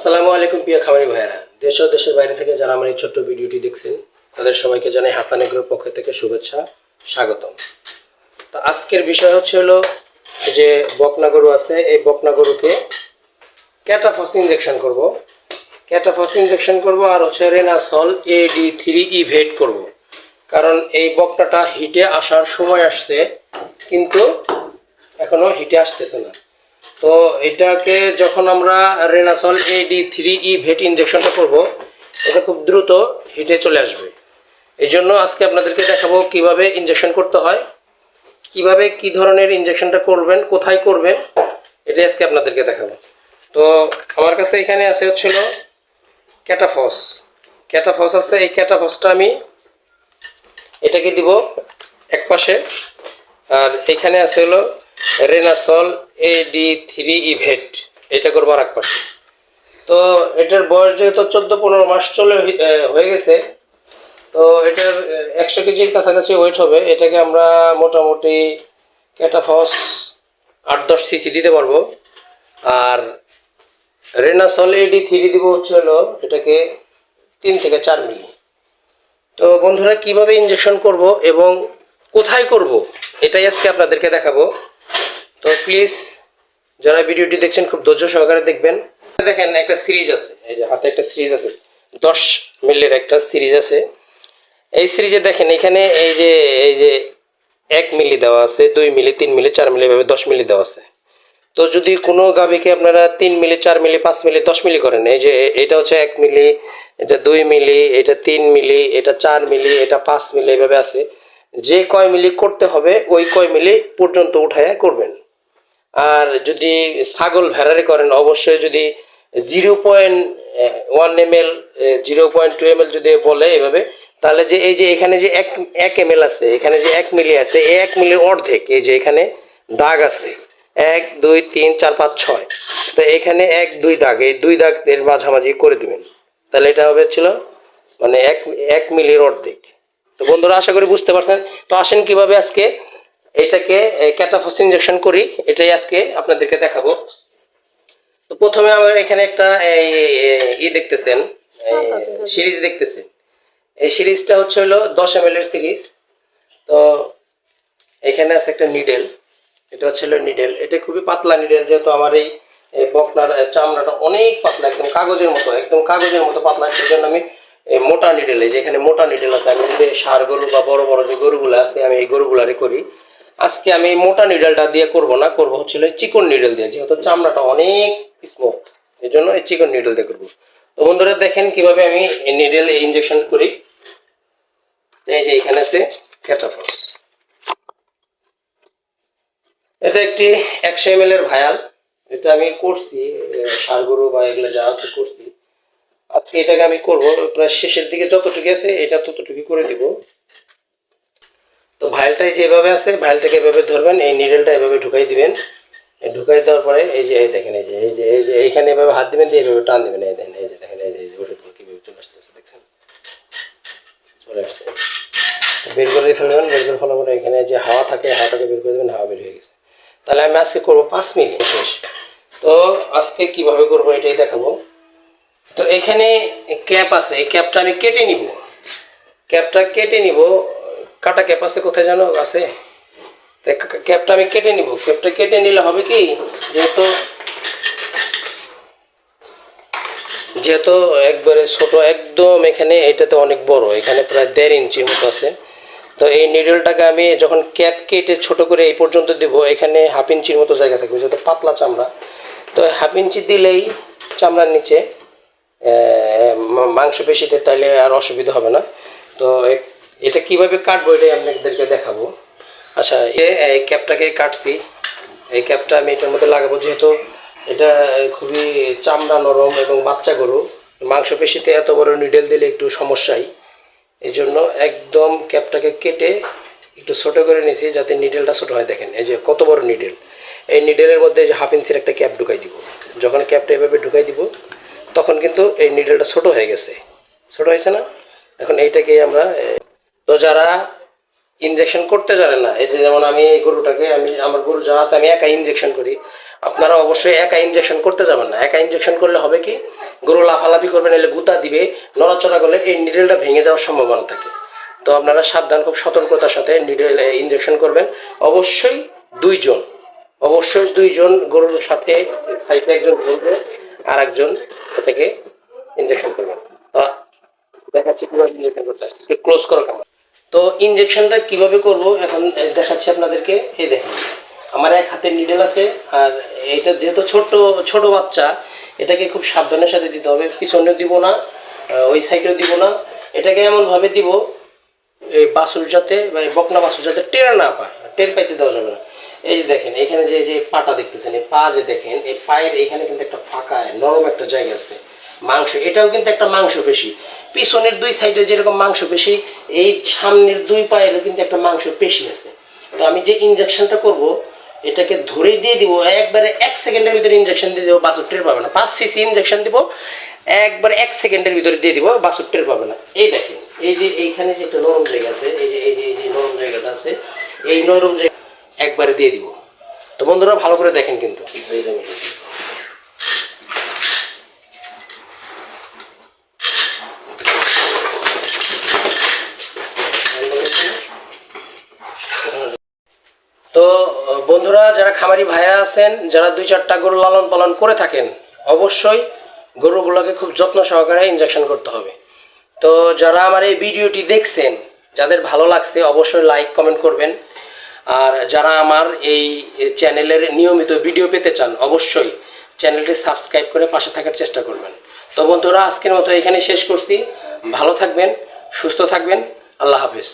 আসসালামু আলাইকুম প্রিয় খামারি ভাইয়েরা, দেশ ও দেশের বাইরে থেকে যারা আমার এই ছোট্ট ভিডিওটি দেখছেন তাদের সবাইকে জানাই হাসান এগ্রোর পক্ষ থেকে শুভেচ্ছা, স্বাগতম। তো আজকের বিষয় হলো যে বকনা গরু আছে, এই বকনা গরুকে ক্যাটাফস ইনজেকশন করব। ক্যাটাফস ইনজেকশন করব আর রেনাসল AD3 ইভেট করব। কারণ এই বকনাটা হিটে আসার সময় আসছে, কিন্তু এখনো হিটে আসতেছে না। তো এটাকে যখন আমরা রেনাসল AD3 ইভেট ইনজেকশনটা করব, এটা খুব দ্রুত হিটে চলে আসবে। এই জন্য আজকে আপনাদেরকে দেখাবো কিভাবে ইনজেকশন করতে হয়, কিভাবে কি ধরনের ইনজেকশনটা করবেন, কোথায় করবেন, এটাই আজকে আপনাদেরকে দেখাবো। তো আমার কাছে এখানে আছে ক্যাটাফস। ক্যাটাফস আছে, এই ক্যাটাফসটা আমি এটাকে দিব এক পাশে, আর এখানে আছে রেনাসল AD3 ইভেট, এটা করবো আর এক পাশে। তো এটার বয়স যেহেতু 14-15 মাস হয়ে গেছে, তো এটার 100 কেজির কাছাকাছি ওয়েট হবে। এটাকে আমরা মোটামুটি ক্যাটাফস 8-10 সিসি দিতে পারবো। আর রেনাসল AD3 দিব এটাকে 3 থেকে 4 মিলি। তো বন্ধুরা, কিভাবে ইনজেকশন করব এবং কোথায় করব এটাই আজকে আপনাদেরকে দেখাবো। তো প্লিজ যারা ভিডিওটি দেখছেন খুব ধৈর্য সহকারে দেখবেন। দেখেন, একটা সিরিজ আছে, এই যে হাতে একটা সিরিজ আছে, 10 মিলির একটা সিরিজ আছে। এই সিরিজে দেখেন এখানে এই যে 1 মিলি দেওয়া আছে, 2 মিলি, 3 মিলি, 4 মিলি, এভাবে 10 মিলি দেওয়া আছে। তো যদি কোনো গাভীকে আপনারা 3 মিলি, 4 মিলি, 5 মিলি, 10 মিলি করেন, এই যে এটা 1 মিলি, এটা 2 মিলি, এটা 3 মিলি, এটা 4 মিলি, এটা 5 মিলি, এভাবে আছে। যে কয় মিলি করতে হবে ওই কয় মিলি পর্যন্ত উঠায় করবেন। আর যদি ছাগল ভেড়ারে করেন, অবশ্যই যদি 0.1 ml, 0.2 ml যদি বলে এভাবে, তাহলে যে এই যে এখানে যে 1 ml আছে, এখানে যে 1 মিলি আছে, এই 1 মিলির অর্ধেক, এই যে এখানে দাগ আছে 1 2 3 4 5 6, তো এখানে 1 2 দাগ, এই 2 দাগ এর মাঝামাঝি করে দিবেন। তাহলে এটা হবে মানে 1 মিলির অর্ধেক। তো বন্ধুরা, আশা করি বুঝতে পারছেন। তো আসেন কিভাবে আজকে এটাকে ক্যাটাফস ইনজেকশন করি, এটাই আজকে আপনাদেরকে দেখাবো। তো প্রথমে আমার এখানে একটা দেখতেছেন, সিরিজ দেখতেছেন। এই সিরিজটা 10 ml এর সিরিজ। তো এখানে আছে একটা নিডেল, এটা নিডেল। এটা খুবই পাতলা নিডেল, যেহেতু আমার এই বকনার চামড়াটা অনেক পাতলা, একদম কাগজের মতো পাতলা। সেই জন্য আমি মোটা নিডেল, এই যে এখানে মোটা নিডেল আছে। আমি যদি ষাঁড় গরু বা বড় বড় যে গরুগুলো আছে, আমি এই গরুগুলারে করি। আজকে আমি মোটা নিডেলটা দিয়ে করব না, করবো চিকন নিডেল দিয়ে, যেহেতু চামড়াটা অনেক স্মুথ, এই জন্য এই চিকন নিডেল দিয়ে করবো। তো বন্ধুরা দেখেন কিভাবে আমি নিডেল ইনজেকশন করি। এই যে এখানে আছে ক্যাটাফস, এটা একটি 100 ml এর ভায়াল। এটা আমি করছি ষাঁড় গরু বা এগুলো যা আছে করছি। আজকে এটাকে আমি করব প্রায় শেষের দিকে, যতটুকু আছে এটা ততটুকু করে দিব। তো ভাইলটা যেভাবে আছে, ভাইলটাকে এভাবে ধরবেন, এই নিডেলটা এভাবে ঢুকাই দিবেন। ঢুকাই দেওয়ার পরে এই যে দেখেন, এই যে এইখানে এভাবে হাত দিবেন, দিয়ে এভাবে টান দিবেন। এই দেখেন, এই যে দেখেন, এই যে ওষুধগুলো কীভাবে চলে আসতেছে, দেখছেন চলে আসছে। বের করে ফেলবেন, বের করে ফেলার পরে এখানে যে হাওয়া থাকে, হাওয়াটাকে বের করে দেবেন, হাওয়া বের হয়ে গেছে। তাহলে আমি আজকে করবো 5 মিলি শেষ। তো আজকে কিভাবে করবো এটাই দেখাবো। তো এখানে ক্যাপ আছে, এই ক্যাপটা আমি কেটে নিব। কাটা ক্যাপ আছে, কোথায় যেন আছে, ক্যাপটা আমি কেটে নিব। ক্যাপটা কেটে নিলে হবে কি, যেহেতু একবারে ছোট একদম, এখানে এটাতে অনেক বড়, এখানে প্রায় 1.5 ইঞ্চির মতো আছে। তো এই নিডলটাকে আমি যখন ক্যাপ কেটে ছোট করে এই পর্যন্ত দিব, এখানে 1/2 ইঞ্চির মতো জায়গা থাকবে, যেহেতু পাতলা চামড়া। তো 1/2 ইঞ্চি দিলেই চামড়ার নিচে মাংস পেশিতে, তাইলে আর অসুবিধা হবে না। তো এটা কিভাবে কাটবো এটাই আপনাদেরকে দেখাবো। আচ্ছা, এই ক্যাপটাকে কাটছি, এই ক্যাপটা আমি এটার মধ্যে লাগাবো। যেহেতু এটা খুবই চামড়া নরম এবং বাচ্চা গরু, মাংসপেশিতে এত বড় নিডেল দিলে একটু সমস্যাই। এই জন্য একদম ক্যাপটাকে কেটে একটু ছোটো করে নিয়েছি, যাতে নিডেলটা ছোটো হয়। দেখেন এই যে কত বড় নিডেল। এই নিডেলের মধ্যে যে 1/2 ইঞ্চির একটা ক্যাপ ঢুকাই দিব। যখন ক্যাপটা এভাবে ঢুকাই দিব, তখন কিন্তু এই নিডেলটা ছোটো হয়ে গেছে, ছোটো হয়েছে না। এখন এইটাকেই আমরা, তো যারা ইনজেকশন করতে জানেন না, এই যে যেমন আমি এই গরুটাকে আমার গরু যা আছে আমি একা ইনজেকশন করি, আপনারা অবশ্যই একা ইনজেকশন করতে যাবেন না। একা ইনজেকশন করলে হবে কি, গরু লাফালাফি করবে, নাহলে গুতা দিবে, নড়াচড়া করলে এই নিডেলটা ভেঙে যাওয়ার সম্ভাবনা থাকে। তো আপনারা সাবধান, খুব সতর্কতার সাথে নিডেল ইনজেকশন করবেন। অবশ্যই দুইজন, অবশ্যই দুইজন গরুর সাথে সাইডে একজন ঘুরবে আর একজন ওটাকে ইনজেকশন করবেন। তো দেখাচ্ছি কিভাবে ইনজেকশন করতে হয়, একটু ক্লোজ করো কেমন। তো ইনজেকশনটা কিভাবে করব এখন দেখাচ্ছি আপনাদেরকে। এই দেখেন আমার এক হাতে নিডেল আছে, আর এটা যেহেতু ছোট ছোট বাচ্চা, এটাকে খুব সাবধানের সাথে দিতে হবে। পিছনে দিব না, ওই সাইডেও দিব না, এটাকে এমনভাবে দিব এই বাছুর যাতে বা এই বকনা বাছুর যাতে টের না পায়, টের পাইতে দেওয়া যাবে না। এই যে দেখেন এখানে যে যে পাটা দেখতেছেন, এই পা যে দেখেন, এই পায়ের এখানে কিন্তু একটা ফাঁকা নরম একটা জায়গা আছে, মাংস, এটাও কিন্তু একটা মাংস পেশি। পিছনের দুই সাইডে যেরকম মাংস পেশি, এই সামনের দুই পায়েরও কিন্তু একটা মাংস পেশি আছে। তো আমি যে ইনজেকশনটা করব, এটাকে ধরেই দিয়ে দিব, একবারে 1 সেকেন্ডের ভিতরে ইনজেকশন দিয়ে দেবো, বাছুর টের পাবে না। 5 সিসি ইনজেকশন দিব, একবারে 1 সেকেন্ডের ভিতরে দিয়ে দিব, বাছুর টের পাবে না। এই দেখেন এই যে এইখানে যে একটা নরম জায়গা আছে, এই যে নরম জায়গাটা আছে, এই নরম জায়গা একবারে দিয়ে দিব। তো বন্ধুরা ভালো করে দেখেন কিন্তু। তো বন্ধুরা যারা খামারি ভাইয়া আছেন, যারা 2-4টা গরু লালন পালন করে থাকেন, অবশ্যই গরুগুলোকে খুব যত্ন সহকারে ইনজেকশন করতে হবে। তো যারা আমার এই ভিডিওটি দেখছেন, যাদের ভালো লাগছে অবশ্যই লাইক কমেন্ট করবেন। আর যারা আমার এই চ্যানেলের নিয়মিত ভিডিও পেতে চান, অবশ্যই চ্যানেলটি সাবস্ক্রাইব করে পাশে থাকার চেষ্টা করবেন। তো বন্ধুরা আজকের মতো এখানে শেষ করছি। ভালো থাকবেন, সুস্থ থাকবেন, আল্লাহ হাফেজ।